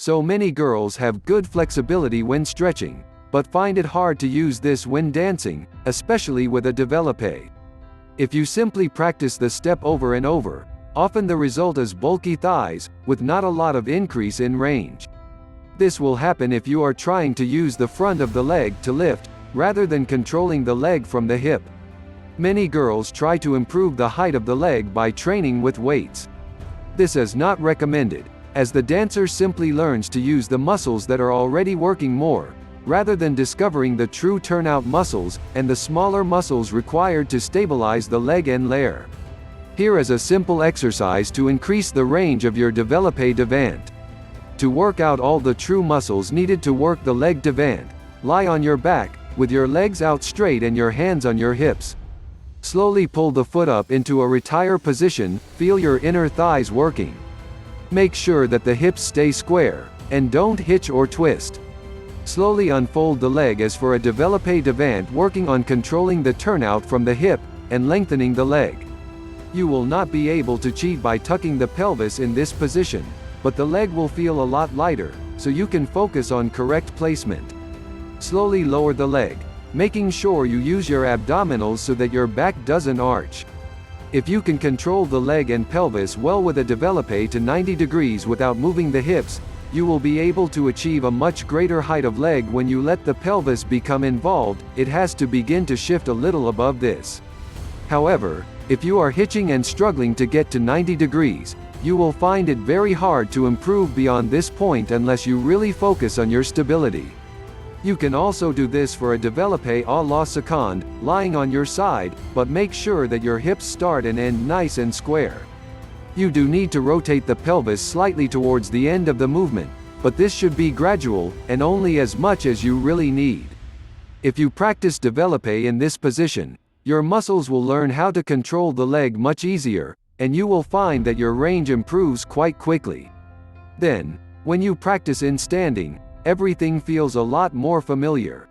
So many girls have good flexibility when stretching, but find it hard to use this when dancing, especially with a developpe. If you simply practice the step over and over, often the result is bulky thighs, with not a lot of increase in range. This will happen if you are trying to use the front of the leg to lift, rather than controlling the leg from the hip. Many girls try to improve the height of the leg by training with weights. This is not recommended, as the dancer simply learns to use the muscles that are already working more, rather than discovering the true turnout muscles, and the smaller muscles required to stabilize the leg and layer. Here is a simple exercise to increase the range of your developpe devant. To work out all the true muscles needed to work the leg devant, lie on your back, with your legs out straight and your hands on your hips. Slowly pull the foot up into a retire position, feel your inner thighs working. Make sure that the hips stay square, and don't hitch or twist. Slowly unfold the leg as for a developpe devant, working on controlling the turnout from the hip, and lengthening the leg. You will not be able to cheat by tucking the pelvis in this position, but the leg will feel a lot lighter, so you can focus on correct placement. Slowly lower the leg, making sure you use your abdominals so that your back doesn't arch. If you can control the leg and pelvis well with a developpe to 90 degrees without moving the hips, you will be able to achieve a much greater height of leg. When you let the pelvis become involved, it has to begin to shift a little above this. However, if you are hitching and struggling to get to 90 degrees, you will find it very hard to improve beyond this point unless you really focus on your stability. You can also do this for a developpe à la seconde, lying on your side, but make sure that your hips start and end nice and square. You do need to rotate the pelvis slightly towards the end of the movement, but this should be gradual, and only as much as you really need. If you practice developpe in this position, your muscles will learn how to control the leg much easier, and you will find that your range improves quite quickly. Then, when you practice in standing, everything feels a lot more familiar.